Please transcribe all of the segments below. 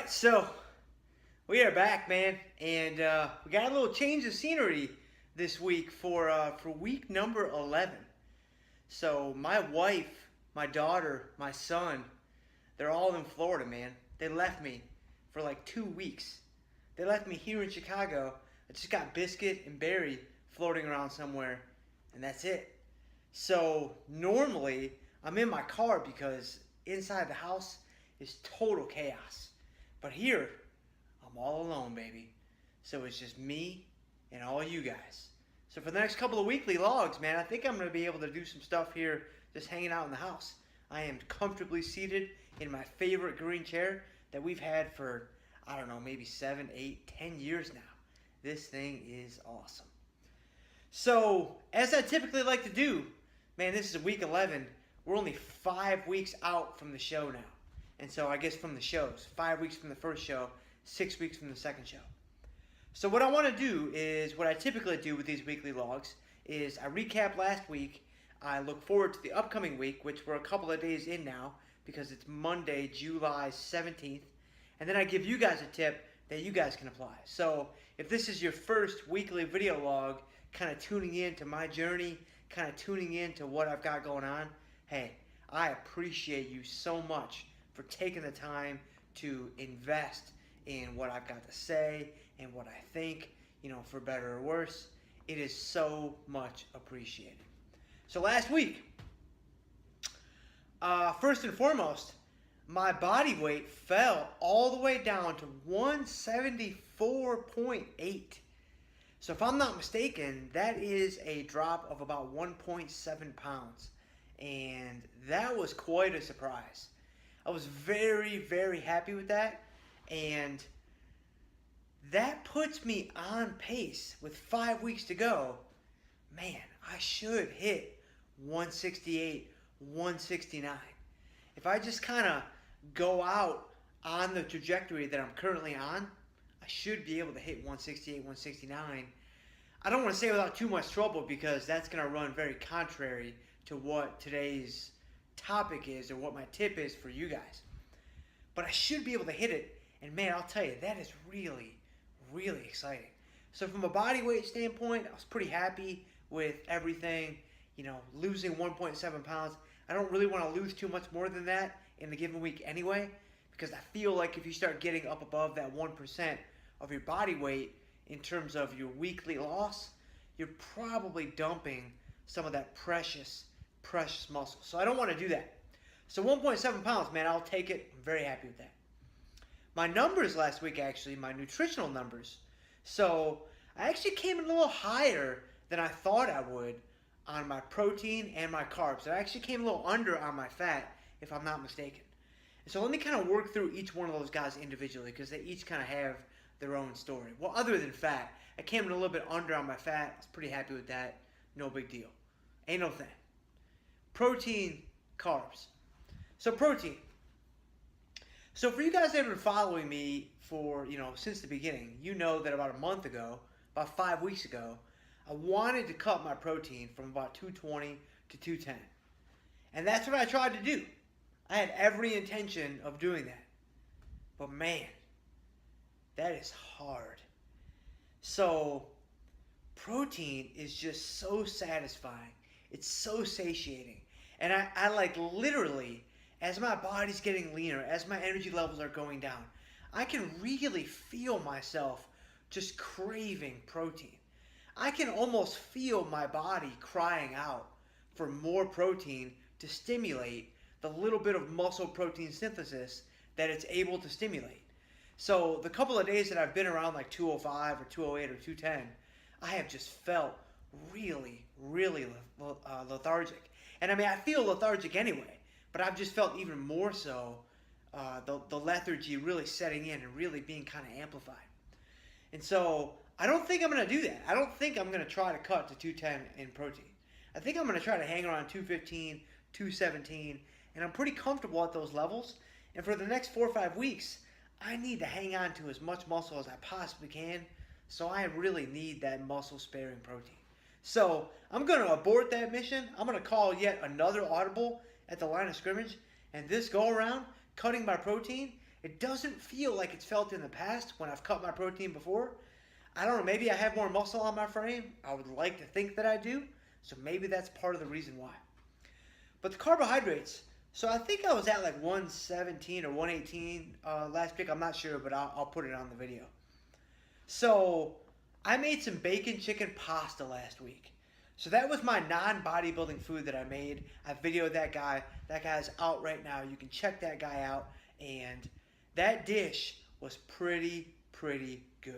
right, so we are back, man, and we got a little change of scenery this week for week number 11. So my wife, my daughter, my son, they're all in Florida, man. They left me for like 2 weeks. They left me here in Chicago. I just got Biscuit and Barry floating around somewhere, and that's it. So normally I'm in my car because inside the house is total chaos. But here, I'm all alone, baby. So it's just me and all you guys. So for the next couple of weekly logs, man, I think I'm going to be able to do some stuff here just hanging out in the house. I am comfortably seated in my favorite green chair that we've had for, I don't know, maybe 7, 8, 10 years now. This thing is awesome. So, as I typically like to do, man, this is week 11. We're only 5 weeks out from the show now. And so I guess from the shows, 5 weeks from the first show, 6 weeks from the second show. So what I want to do is, what I typically do with these weekly logs, is I recap last week, I look forward to the upcoming week, which we're a couple of days in now, because it's Monday, July 17th, and then I give you guys a tip that you guys can apply. So if this is your first weekly video log, kind of tuning in to my journey, kind of tuning in to what I've got going on, hey, I appreciate you so much for taking the time to invest in what I've got to say and what I think, for better or worse. It is so much appreciated. So last week, first and foremost, my body weight fell all the way down to 174.8. So if I'm not mistaken, that is a drop of about 1.7 pounds. And that was quite a surprise. I was very, very happy with that, and that puts me on pace with 5 weeks to go. Man, I should hit 168, 169. If I just kind of go out on the trajectory that I'm currently on, I should be able to hit 168, 169. I don't want to say without too much trouble, because that's going to run very contrary to what today's topic is or what my tip is for you guys. But I should be able to hit it, and man, I'll tell you, that is really, really exciting. So from a body weight standpoint, I was pretty happy with everything. Losing 1.7 pounds. I don't really want to lose too much more than that in the given week anyway, because I feel like if you start getting up above that 1% of your body weight in terms of your weekly loss, you're probably dumping some of that precious muscle. So I don't want to do that. So 1.7 pounds, man, I'll take it. I'm very happy with that. My numbers last week, actually, my nutritional numbers. So I actually came in a little higher than I thought I would on my protein and my carbs. I actually came a little under on my fat, if I'm not mistaken. And so let me kind of work through each one of those guys individually, because they each kind of have their own story. Well, other than fat, I came in a little bit under on my fat. I was pretty happy with that. No big deal. Ain't no thing. Protein, carbs. So protein. So for you guys that have been following me for, since the beginning, you know that about a month ago, about 5 weeks ago, I wanted to cut my protein from about 220 to 210. And that's what I tried to do. I had every intention of doing that. But man, that is hard. So protein is just so satisfying. It's so satiating. And I like literally, as my body's getting leaner, as my energy levels are going down, I can really feel myself just craving protein. I can almost feel my body crying out for more protein to stimulate the little bit of muscle protein synthesis that it's able to stimulate. So the couple of days that I've been around like 205 or 208 or 210, I have just felt really, really lethargic. And I mean, I feel lethargic anyway, but I've just felt even more so the lethargy really setting in and really being kind of amplified. And so I don't think I'm going to do that. I don't think I'm going to try to cut to 210 in protein. I think I'm going to try to hang around 215, 217, and I'm pretty comfortable at those levels. And for the next 4 or 5 weeks, I need to hang on to as much muscle as I possibly can. So I really need that muscle-sparing protein. So I'm going to abort that mission. I'm going to call yet another audible at the line of scrimmage. And this go around, cutting my protein It doesn't feel like it's felt in the past when I've cut my protein before. I don't know, maybe I have more muscle on my frame. I would like to think that I do. So maybe that's part of the reason why. But the carbohydrates, so I think I was at like 117 or 118 last week. I'm not sure, but I'll put it on the video. So I made some bacon chicken pasta last week. So that was my non-bodybuilding food that I made. I videoed that guy. That guy's out right now. You can check that guy out. And that dish was pretty good.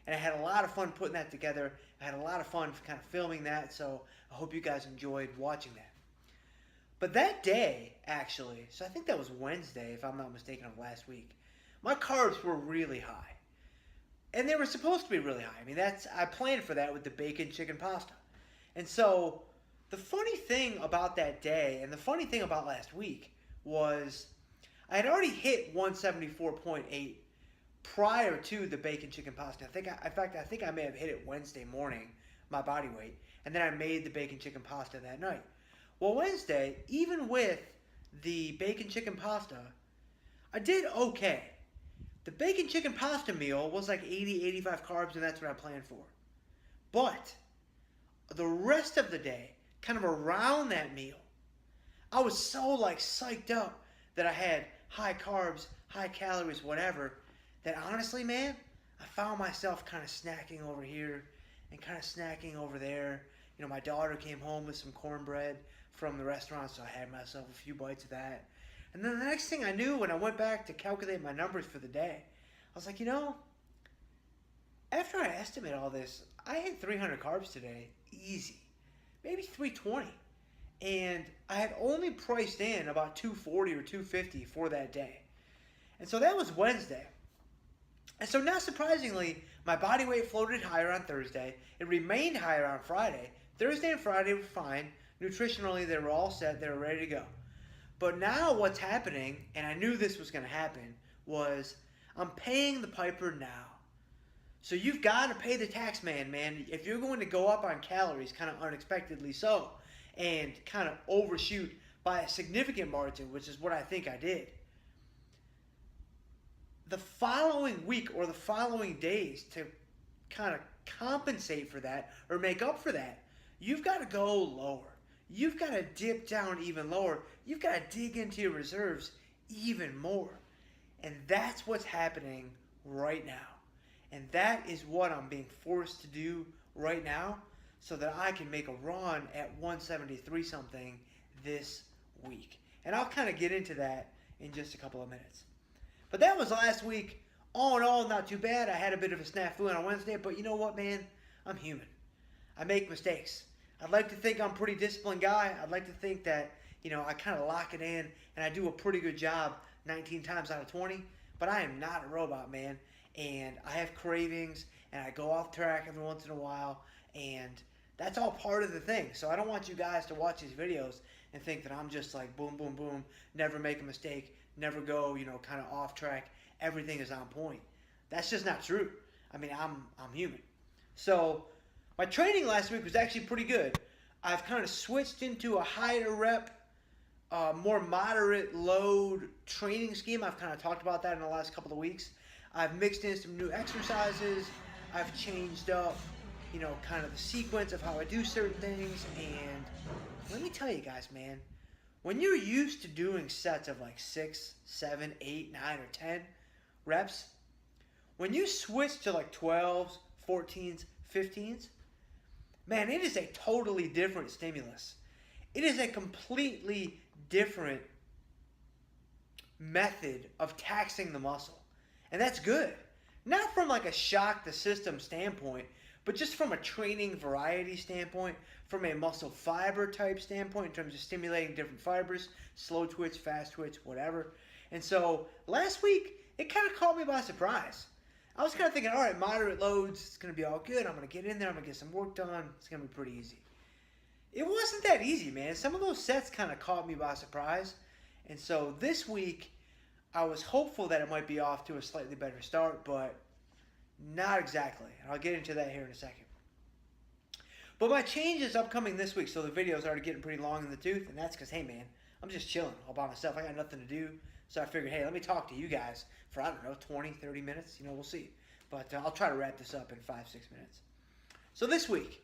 And I had a lot of fun putting that together. I had a lot of fun kind of filming that. So I hope you guys enjoyed watching that. But that day, actually, so I think that was Wednesday, if I'm not mistaken, of last week, my carbs were really high. And they were supposed to be really high. I mean, I planned for that with the bacon chicken pasta. And so the funny thing about that day and the funny thing about last week was I had already hit 174.8 prior to the bacon chicken pasta. I think I may have hit it Wednesday morning, my body weight, and then I made the bacon chicken pasta that night. Well, Wednesday, even with the bacon chicken pasta, I did okay. The bacon chicken pasta meal was like 80, 85 carbs, and that's what I planned for. But the rest of the day, kind of around that meal, I was so like psyched up that I had high carbs, high calories, whatever, that honestly, man, I found myself kind of snacking over here and kind of snacking over there. You know, my daughter came home with some cornbread from the restaurant, so I had myself a few bites of that. And then the next thing I knew, when I went back to calculate my numbers for the day, I was like, you know, after I estimate all this, I had 300 carbs today, easy. Maybe 320. And I had only priced in about 240 or 250 for that day. And so that was Wednesday. And so not surprisingly, my body weight floated higher on Thursday. It remained higher on Friday. Thursday and Friday were fine. Nutritionally, they were all set. They were ready to go. But now what's happening, and I knew this was going to happen, was I'm paying the piper now. So you've got to pay the tax man. If you're going to go up on calories, kind of unexpectedly so, and kind of overshoot by a significant margin, which is what I think I did, the following week or the following days to kind of compensate for that or make up for that, you've got to go lower. You've got to dip down even lower. You've got to dig into your reserves even more. And that's what's happening right now. And that is what I'm being forced to do right now so that I can make a run at 173 something this week. And I'll kind of get into that in just a couple of minutes. But that was last week. All in all, not too bad. I had a bit of a snafu on Wednesday, but you know what, man? I'm human. I make mistakes. I'd like to think I'm a pretty disciplined guy. I'd like to think that, you know, I kind of lock it in and I do a pretty good job 19 times out of 20. But I am not a robot, man. And I have cravings and I go off track every once in a while. And that's all part of the thing. So I don't want you guys to watch these videos and think that I'm just like boom, boom, boom, never make a mistake, never go, you know, kind of off track. Everything is on point. That's just not true. I mean, I'm human. So my training last week was actually pretty good. I've kind of switched into a higher rep, more moderate load training scheme. I've kind of talked about that in the last couple of weeks. I've mixed in some new exercises. I've changed up, you know, kind of the sequence of how I do certain things. And let me tell you guys, man, when you're used to doing sets of like 6, 7, 8, 9, or 10 reps, when you switch to like 12s, 14s, 15s, man, it is a totally different stimulus. It is a completely different method of taxing the muscle. And that's good. Not from like a shock the system standpoint, but just from a training variety standpoint, from a muscle fiber type standpoint in terms of stimulating different fibers, slow twitch, fast twitch, whatever. And so last week, it kind of caught me by surprise. I was kind of thinking, all right, moderate loads, it's going to be all good. I'm going to get in there. I'm going to get some work done. It's going to be pretty easy. It wasn't that easy, man. Some of those sets kind of caught me by surprise. And so this week, I was hopeful that it might be off to a slightly better start, but not exactly. And I'll get into that here in a second. But my change is upcoming this week, so the video's already getting pretty long in the tooth, and that's because, hey, man, I'm just chilling all by myself. I got nothing to do, So I figured, hey, let me talk to you guys for, I don't know, 20, 30 minutes. We'll see. But I'll try to wrap this up in 5-6 minutes. So this week,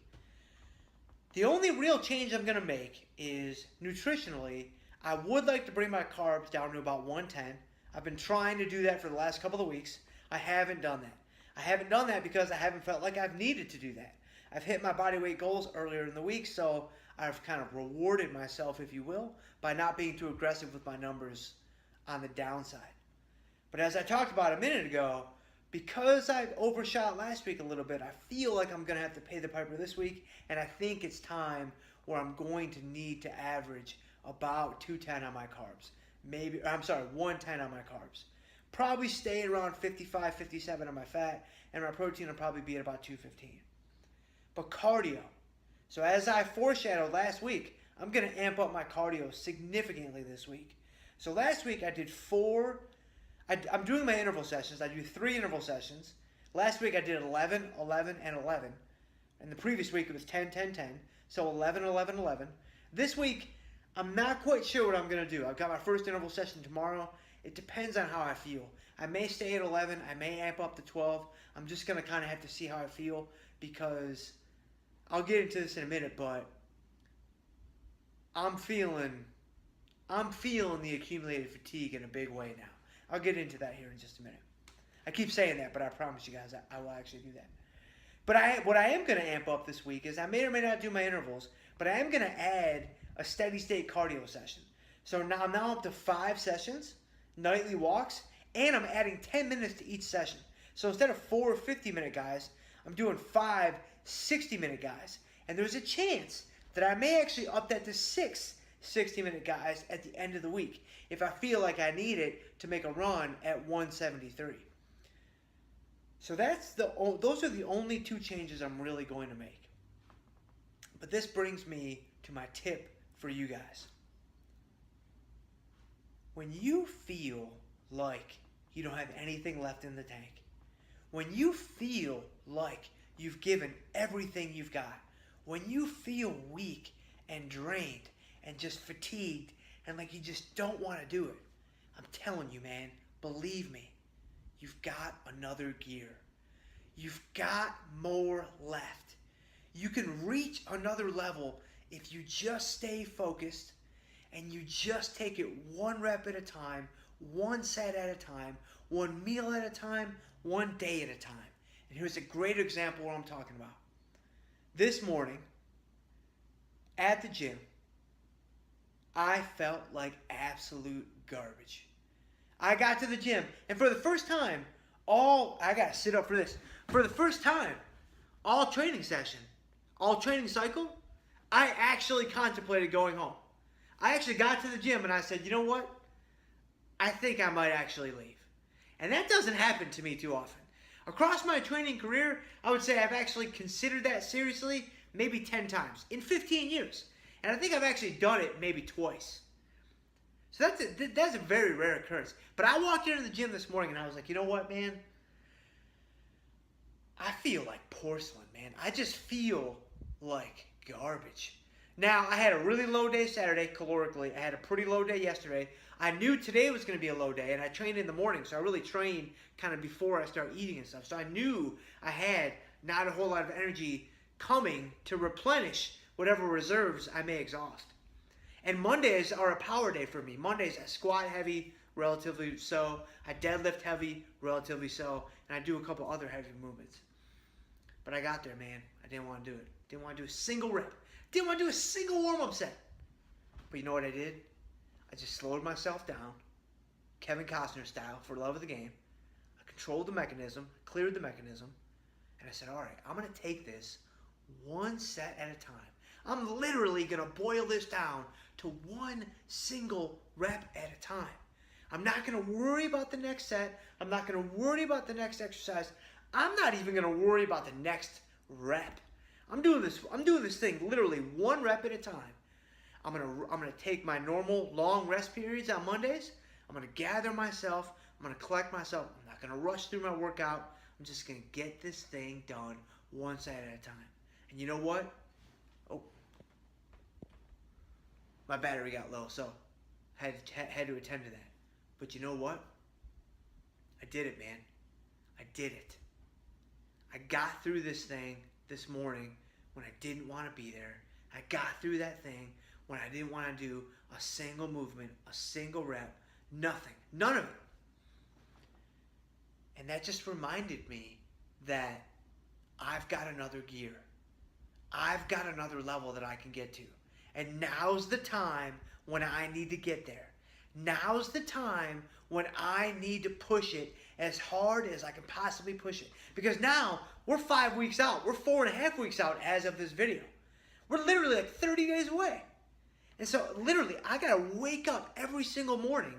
the only real change I'm going to make is nutritionally, I would like to bring my carbs down to about 110. I've been trying to do that for the last couple of weeks. I haven't done that. I haven't done that because I haven't felt like I've needed to do that. I've hit my body weight goals earlier in the week, so I've kind of rewarded myself, if you will, by not being too aggressive with my numbers on the downside. But as I talked about a minute ago, because I overshot last week a little bit, I feel like I'm going to have to pay the piper this week, and I think it's time where I'm going to need to average about 210 on my carbs. 110 on my carbs. Probably stay around 55, 57 on my fat, and my protein will probably be at about 215. But cardio. So as I foreshadowed last week, I'm going to amp up my cardio significantly this week. So last week I did I'm doing my interval sessions. I do 3 interval sessions. Last week I did 11, 11, and 11. And the previous week it was 10, 10, 10. So 11, 11, 11. This week, I'm not quite sure what I'm going to do. I've got my first interval session tomorrow. It depends on how I feel. I may stay at 11. I may amp up to 12. I'm just going to kind of have to see how I feel because I'll get into this in a minute, but I'm feeling the accumulated fatigue in a big way now. I'll get into that here in just a minute. I keep saying that, but I promise you guys I will actually do that. But what I am going to amp up this week is I may or may not do my intervals, but I am going to add a steady state cardio session. So now I'm up to 5 sessions, nightly walks, and I'm adding 10 minutes to each session. So instead of 4 50-minute guys, I'm doing 5 60-minute guys. And there's a chance that I may actually up that to 6 60-minute guys at the end of the week if I feel like I need it to make a run at 173. So those are the only 2 changes I'm really going to make. But this brings me to my tip for you guys. When you feel like you don't have anything left in the tank, when you feel like you've given everything you've got, when you feel weak and drained and just fatigued and like you just don't want to do it, I'm telling you, man, believe me, you've got another gear. You've got more left. You can reach another level if you just stay focused and you just take it 1 rep at a time, 1 set at a time, 1 meal at a time, 1 day at a time. And here's a great example of what I'm talking about. This morning, at the gym, I felt like absolute garbage. I got to the gym, and for the first time, I got to sit up for this. For the first time, all training session, all training cycle, I actually contemplated going home. I actually got to the gym and I said, you know what? I think I might actually leave. And that doesn't happen to me too often. Across my training career, I would say I've actually considered that seriously maybe 10 times in 15 years. And I think I've actually done it maybe twice. So that's a very rare occurrence. But I walked into the gym this morning and I was like, you know what, man? I feel like porcelain, man. I just feel like garbage. Now, I had a really low day Saturday, calorically. I had a pretty low day yesterday. I knew today was going to be a low day, and I trained in the morning, so I really trained kind of before I start eating and stuff. So I knew I had not a whole lot of energy coming to replenish whatever reserves I may exhaust. And Mondays are a power day for me. Mondays, I squat heavy, relatively so. I deadlift heavy, relatively so. And I do a couple other heavy movements. But I got there, man. I didn't want to do it. Didn't want to do a single rep. Didn't want to do a single warm-up set. But you know what I did? I just slowed myself down, Kevin Costner style, for the love of the game. I controlled the mechanism, cleared the mechanism, and I said, all right, I'm going to take this 1 set at a time. I'm literally going to boil this down to 1 single rep at a time. I'm not going to worry about the next set. I'm not going to worry about the next exercise. I'm not even going to worry about the next rep. I'm doing this thing literally 1 rep at a time. I'm gonna take my normal long rest periods on Mondays. I'm gonna gather myself. I'm gonna collect myself. I'm not gonna rush through my workout. I'm just gonna get this thing done 1 set at a time. And you know what? Oh, my battery got low, so had to attend to that. But you know what? I did it, man. I did it. I got through this thing this morning when I didn't want to be there. I got through that thing when I didn't want to do a single movement, a single rep, nothing. None of it. And that just reminded me that I've got another gear. I've got another level that I can get to. And now's the time when I need to get there. Now's the time when I need to push it as hard as I can possibly push it. Because now we're 5 weeks out. We're 4.5 weeks out as of this video. We're literally like 30 days away. And so literally I got to wake up every single morning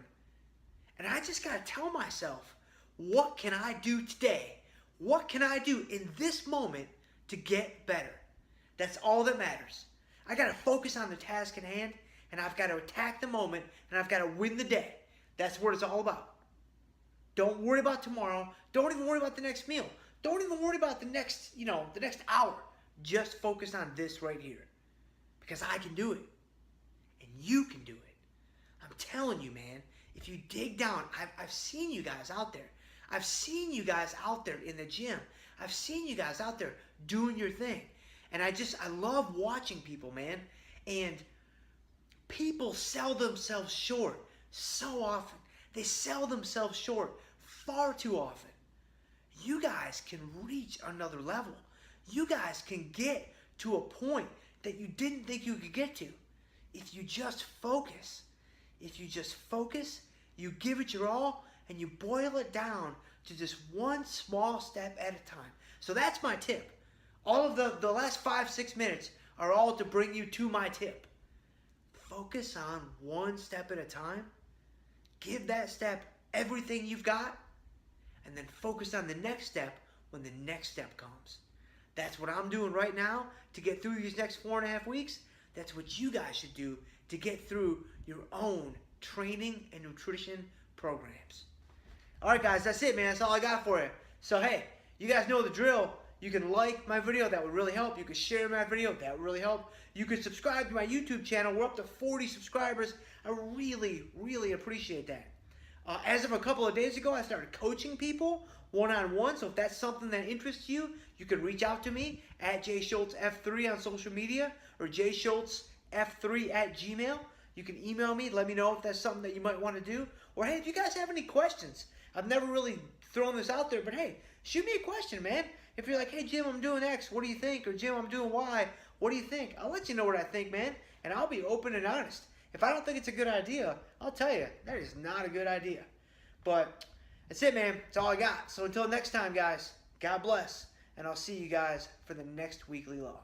and I just got to tell myself, what can I do today? What can I do in this moment to get better? That's all that matters. I got to focus on the task at hand, and I've got to attack the moment, and I've got to win the day. That's what it's all about. Don't worry about tomorrow. Don't even worry about the next meal. Don't even worry about the next hour. Just focus on this right here. Because I can do it. And you can do it. I'm telling you, man, if you dig down, I've seen you guys out there. I've seen you guys out there in the gym. I've seen you guys out there doing your thing. And I love watching people, man. And people sell themselves short so often. They sell themselves short far too often. You guys can reach another level. You guys can get to a point that you didn't think you could get to. If you just focus. If you just focus, you give it your all, and you boil it down to just one small step at a time. So that's my tip. All of the last 5-6 minutes are all to bring you to my tip. Focus on one step at a time. Give that step everything you've got. And then focus on the next step when the next step comes. That's what I'm doing right now to get through these next 4.5 weeks. That's what you guys should do to get through your own training and nutrition programs. All right, guys, that's it, man. That's all I got for you. So, hey, you guys know the drill. You can like my video. That would really help. You can share my video. That would really help. You can subscribe to my YouTube channel. We're up to 40 subscribers. I really, really appreciate that. As of a couple of days ago, I started coaching people one-on-one. So if that's something that interests you, you can reach out to me at jschultzf3 on social media or jschultzf3@gmail. You can email me. Let me know if that's something that you might want to do. Or, hey, if you guys have any questions, I've never really thrown this out there, but, hey, shoot me a question, man. If you're like, hey, Jim, I'm doing X, what do you think? Or, Jim, I'm doing Y, what do you think? I'll let you know what I think, man, and I'll be open and honest. If I don't think it's a good idea, I'll tell you, that is not a good idea. But that's it, man. That's all I got. So until next time, guys, God bless, and I'll see you guys for the next weekly log.